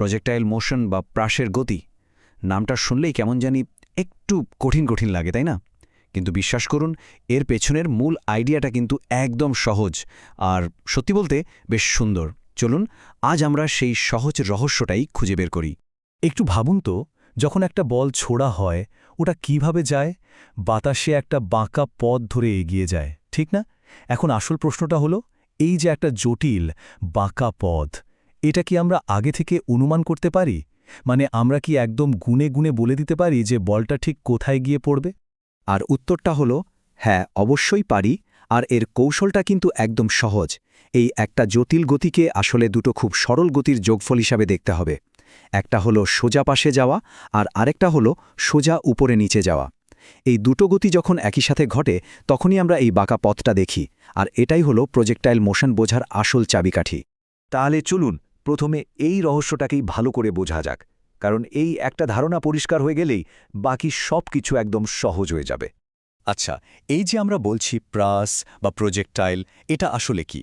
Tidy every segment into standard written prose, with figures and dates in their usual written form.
Projectile motion বা প্রাসের গতি নামটা শুনলেই কেমন জানি একটু কঠিন কঠিন লাগে, তাই না? কিন্তু বিশ্বাস করুন, এর পেছনের মূল আইডিয়াটা কিন্তু একদম সহজ আর সত্যি বলতে বেশ সুন্দর। চলুন আজ আমরা সেই সহজ রহস্যটাই খুঁজে বের করি। একটু ভাবুন তো, যখন একটা বল ছোড়া হয় ওটা কিভাবে যায়? বাতাসে একটা বাঁকা পথ ধরে এগিয়ে যায়, ঠিক না? এখন আসল প্রশ্নটা হলো, এই যে একটা জটিল বাঁকা পথ, এটা কি আমরা আগে থেকে অনুমান করতে পারি? মানে আমরা কি একদম গুণে গুণে বলে দিতে পারি যে বলটা ঠিক কোথায় গিয়ে পড়বে? আর উত্তরটা হলো হ্যাঁ, অবশ্যই পারি। আর এর কৌশলটা কিন্তু একদম সহজ। এই একটা জটিল গতিকে আসলে দুটো খুব সরল গতির যোগফল হিসাবে দেখতে হবে। একটা হলো সোজা পাশে যাওয়া আর আরেকটা হলো সোজা উপরে নিচে যাওয়া। এই দুটো গতি যখন একই সাথে ঘটে তখনই আমরা এই বাঁকা পথটা দেখি, আর এটাই হলো প্রজেক্টাইল মোশন বোঝার আসল চাবিকাঠি। তাহলে চলুন প্রথমে এই রহস্যটাকেই ভালো করে বোঝা যাক, কারণ এই একটা ধারণা পরিষ্কার হয়ে গেলেই বাকি সব কিছু একদম সহজ হয়ে যাবে। আচ্ছা, এই যে আমরা বলছি প্রাস বা প্রজেক্টাইল, এটা আসলে কি?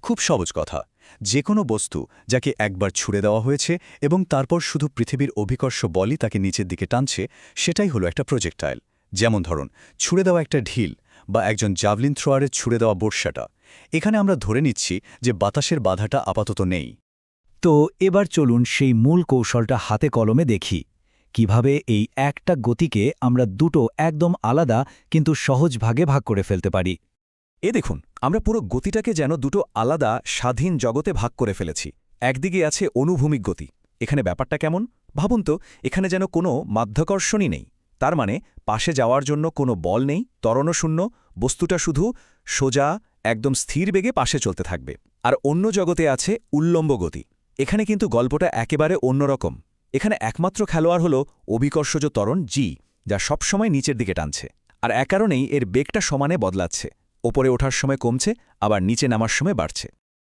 খুব সহজ কথা। যে কোনো বস্তু যাকে একবার ছুড়ে দেওয়া হয়েছে এবং তারপর শুধু পৃথিবীর অভিকর্ষ বলই তাকে নিচের দিকে টানছে, সেটাই হলো একটা প্রজেক্টাইল। যেমন ধরুন, ছুড়ে দেওয়া একটা ঢিল বা একজন জাভলিন থ্রোয়ারের ছুড়ে দেওয়া বর্ষাটা। এখানে আমরা ধরে নিচ্ছি যে বাতাসের বাধাটা আপাতত নেই। তো এবার চলুন সেই মূল কৌশলটা হাতে কলমে দেখি। কিভাবে এই একটা গতিকে আমরা দুটো একদম আলাদা কিন্তু সহজ ভাগে ভাগ করে ফেলতে পারি। দেখুন, আমরা পুরো গতিটাকে যেন দুটো আলাদা স্বাধীন জগতে ভাগ করে ফেলেছি। একদিকে আছে অনুভূমিক গতি। এখানে ব্যাপারটা কেমন ভাবুন তো, এখানে যেন কোনো মাধ্যাকর্ষণই নেই। তার মানে পাশে যাওয়ার জন্য কোনো বল নেই, ত্বরণও শূন্য, বস্তুটা শুধু সোজা একদম স্থির বেগে পাশে চলতে থাকবে। আর অন্য জগতে আছে উল্লম্ব গতি। এখানে কিন্তু গল্পটা একেবারে অন্যরকম। এখানে একমাত্র খেলোয়াড় হল অভিকর্ষজ ত্বরণ জি, যা সবসময় নিচের দিকে টানছে। আর এক কারণেই এর বেগটা সমানে বদলাচ্ছে। ওপরে ওঠার সময় কমছে, আবার নিচে নামার সময় বাড়ছে।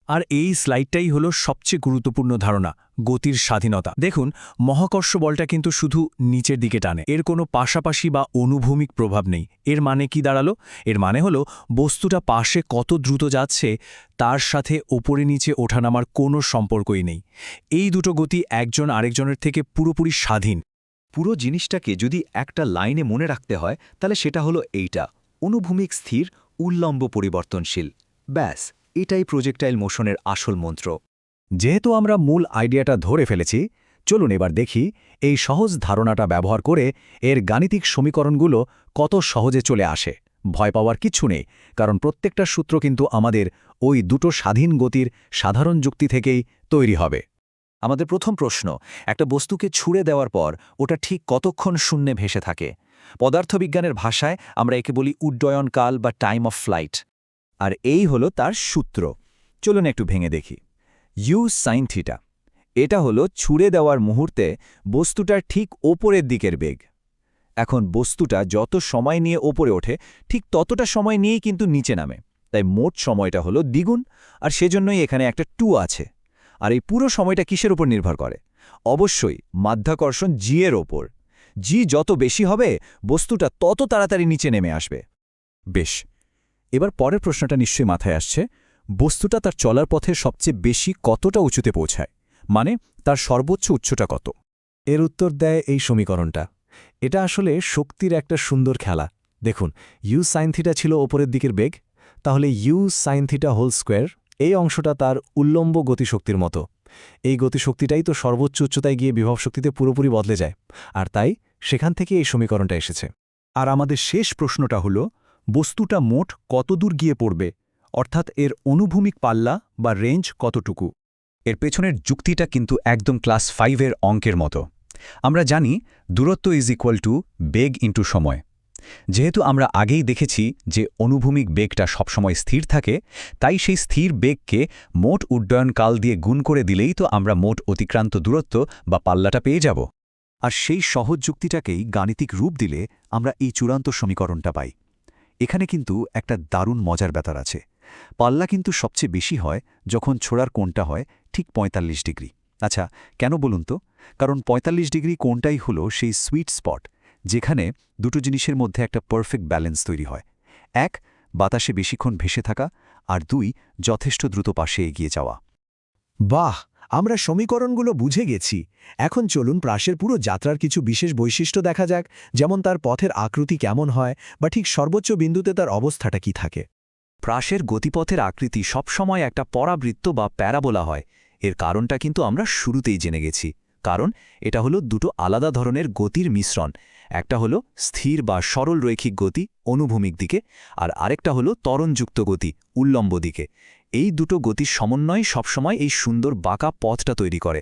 আর এই স্লাইডটাই হলো সবচেয়ে গুরুত্বপূর্ণ ধারণা, গতির স্বাধীনতা। দেখুন, মহাকর্ষ বলটা কিন্তু শুধু নিচের দিকে টানে, এর কোনো পাশাপাশি বা অনুভূমিক প্রভাব নেই। এর মানে কি দাঁড়ালো? এর মানে হলো বস্তুটা পাশে কত দ্রুত যাচ্ছে তার সাথে ওপরে নিচে ওঠানামার কোনো সম্পর্কই নেই। এই দুটো গতি একজন আরেকজনের থেকে পুরোপুরি স্বাধীন। পুরো জিনিসটাকে যদি একটা লাইনে মনে রাখতে হয় তাহলে সেটা হলো এইটা: অনুভূমিক স্থির, উল্লম্ব পরিবর্তনশীল। ব্যাস, এটাই প্রজেক্টাইল মোশনের আসল মন্ত্র। যেহেতু আমরা মূল আইডিয়াটা ধরে ফেলেছি, চলুন এবার দেখি এই সহজ ধারণাটা ব্যবহার করে এর গাণিতিক সমীকরণগুলো কত সহজে চলে আসে। ভয় পাওয়ার কিচ্ছু নেই, কারণ প্রত্যেকটা সূত্র কিন্তু আমাদের ওই দুটো স্বাধীন গতির সাধারণ যুক্তি থেকেই তৈরি হবে। আমাদের প্রথম প্রশ্ন, একটা বস্তুকে ছুঁড়ে দেওয়ার পর ওটা ঠিক কতক্ষণ শূন্যে ভেসে থাকে? পদার্থবিজ্ঞানের ভাষায় আমরা একে বলি উড্ডয়নকাল বা টাইম অফ ফ্লাইট। আর এই হলো তার সূত্র। চলুন একটু ভেঙে দেখি। ইউ সাইন থিটা, এটা হলো ছুঁড়ে দেওয়ার মুহূর্তে বস্তুটার ঠিক ওপরের দিকের বেগ। এখন বস্তুটা যত সময় নিয়ে ওপরে ওঠে ঠিক ততটা সময় নিয়েই কিন্তু নিচে নামে, তাই মোট সময়টা হলো দ্বিগুণ। আর সেজন্যই এখানে একটা 2 আছে। আর এই পুরো সময়টা কিসের উপর নির্ভর করে? অবশ্যই মাধ্যাকর্ষণ জি এর ওপর। জি যত বেশি হবে বস্তুটা তত তাড়াতাড়ি নিচে নেমে আসবে। বেশ, এবার পরের প্রশ্নটা নিশ্চয়ই মাথায় আসছে। বস্তুটা তার চলার পথে সবচেয়ে বেশি কতটা উঁচুতে পৌঁছায়? মানে তার সর্বোচ্চ উচ্চতা কত? এর উত্তর দেয় এই সমীকরণটা। এটা আসলে শক্তির একটা সুন্দর খেলা। দেখুন, ইউ সাইন থিটা ছিল ওপরের দিকের বেগ, তাহলে u sine theta whole square, এই অংশটা তার উল্লম্ব গতিশক্তির মতো। এই গতিশক্তিটাই তো সর্বোচ্চ উচ্চতায় গিয়ে বিভব শক্তিতে পুরোপুরি বদলে যায়, আর তাই সেখান থেকে এই সমীকরণটা এসেছে। আর আমাদের শেষ প্রশ্নটা হল, বস্তুটা মোট কতদূর গিয়ে পড়বে, অর্থাৎ এর অনুভূমিক পাল্লা বা রেঞ্জ কতটুকু? এর পেছনের যুক্তিটা কিন্তু একদম ক্লাস 5-এর অঙ্কের মতো। আমরা জানি দূরত্ব is equal to beg into সময়। যেহেতু আমরা আগেই দেখেছি যে অনুভূমিক বেগটা সবসময় স্থির থাকে, তাই সেই স্থির বেগকে মোট উড্ডয়নকাল দিয়ে গুণ করে দিলেই তো আমরা মোট অতিক্রান্ত দূরত্ব বা পাল্লাটা পেয়ে যাব। আর সেই সহজ যুক্তিটাকেই গাণিতিক রূপ দিলে আমরা এই চূড়ান্ত সমীকরণটা পাই। এখানে কিন্তু একটা দারুণ মজার ব্যাপার আছে। পাল্লা কিন্তু সবচেয়ে বেশি হয় যখন ছোড়ার কোণটা হয় ঠিক ৪৫ ডিগ্রি। আচ্ছা, কেন বলুন তো? কারণ ৪৫ ডিগ্রি কোণটাই হলো সেই সুইট স্পট, যেখানে দুটো জিনিসের মধ্যে একটা পারফেক্ট ব্যালেন্স তৈরি হয়। ১, বাতাসে বেশিক্ষণ ভেসে থাকা, আর ২, যথেষ্ট দ্রুত পাশে এগিয়ে যাওয়া। বাহ! আমরা সমীকরণগুলো বুঝে গেছি। এখন চলুন প্রাসের পুরো যাত্রার কিছু বিশেষ বৈশিষ্ট্য দেখা যাক, যেমন তার পথের আকৃতি কেমন হয় বা ঠিক সর্বোচ্চ বিন্দুতে তার অবস্থাটা কি থাকে। প্রাসের গতিপথের আকৃতি সবসময় একটা পরাবৃত্ত বা প্যারাবোলা হয়। এর কারণটা কিন্তু আমরা শুরুতেই জেনে গেছি। কারণ এটা হলো দুটো আলাদা ধরনের গতির মিশ্রণ। একটা হলো স্থির বা সরল রৈখিক গতি অনুভূমিক দিকে, আর আরেকটা হলো ত্বরণযুক্ত গতি উল্লম্ব দিকে। এই দুটো গতির সমন্বয় সবসময় এই সুন্দর বাঁকা পথটা তৈরি করে।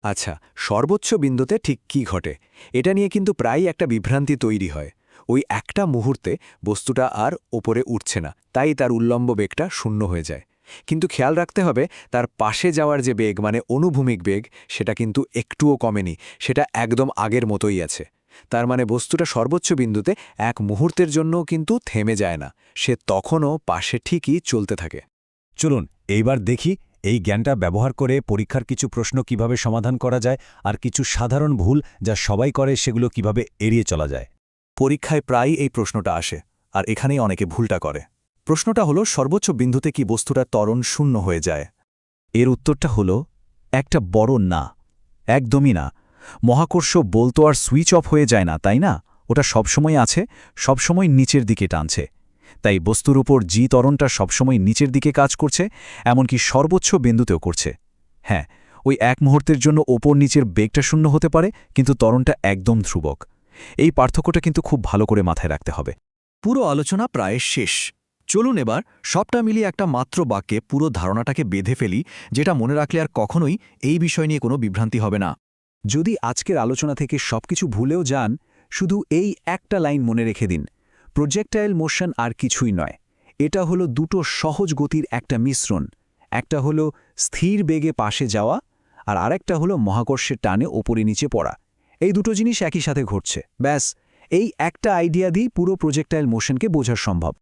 আচ্ছা, সর্বোচ্চ বিন্দুতে ঠিক কি ঘটে? এটা নিয়ে কিন্তু প্রায়ই একটা বিভ্রান্তি তৈরি হয়। ওই একটা মুহূর্তে বস্তুটা আর ওপরে উঠছে না, তাই তার উল্লম্ব বেগটা শূন্য হয়ে যায়। কিন্তু খেয়াল রাখতে হবে, তার পাশে যাওয়ার যে বেগ মানে অনুভূমিক বেগ, সেটা কিন্তু একটুও কমেনি, সেটা একদম আগের মতোই আছে। তার মানে বস্তুটা সর্বোচ্চ বিন্দুতে এক মুহূর্তের জন্যও কিন্তু থেমে যায় না, সে তখনও পাশে ঠিকই চলতে থাকে। চলুন এইবার দেখি এই জ্ঞানটা ব্যবহার করে পরীক্ষার কিছু প্রশ্ন কিভাবে সমাধান করা যায়, আর কিছু সাধারণ ভুল যা সবাই করে সেগুলো কিভাবে এড়িয়ে চলা যায়। পরীক্ষায় প্রায়ই এই প্রশ্নটা আসে, আর এখানেই অনেকে ভুলটা করে। প্রশ্নটা হলো, সর্বোচ্চ বিন্দুতে কি বস্তুটার ত্বরণ শূন্য হয়ে যায়? এর উত্তরটা হলো একটা বড় না, একদমই না। মহাকর্ষ বল তো আর সুইচ অফ হয়ে যায় না, তাই না? ওটা সবসময় আছে, সবসময় নিচের দিকে টানছে। তাই বস্তুর উপর জি ত্বরণটা সবসময় নিচের দিকে কাজ করছে, এমনকি সর্বোচ্চ বিন্দুতেও করছে। হ্যাঁ, ওই এক মুহূর্তের জন্য ওপর নিচের বেগটা শূন্য হতে পারে, কিন্তু ত্বরণটা একদম ধ্রুবক। এই পার্থক্যটা কিন্তু খুব ভালো করে মাথায় রাখতে হবে। পুরো আলোচনা প্রায় শেষ। চলুন এবার সবটা মিলিয়ে একটা মাত্র বাক্যে পুরো ধারণাটাকে বেঁধে ফেলি, যেটা মনে রাখলে আর কখনোই এই বিষয় নিয়ে কোনো বিভ্রান্তি হবে না। যদি আজকের আলোচনা থেকে সবকিছু ভুলেও যান, শুধু এই একটা লাইন মনে রেখে দিন, প্রজেক্টাইল মোশন আর কিছুই নয়। এটা হলো দুটো সহজ গতির একটা মিশ্রণ। একটা হলো স্থির বেগে পাশে যাওয়া, আর আরেকটা হলো মহাকর্ষের টানে ওপরে নিচে পড়া। এই দুটো জিনিস একই সাথে ঘটছে। ব্যাস, এই একটা আইডিয়া দিয়েই পুরো প্রজেক্টাইল মোশনকে বোঝা সম্ভব।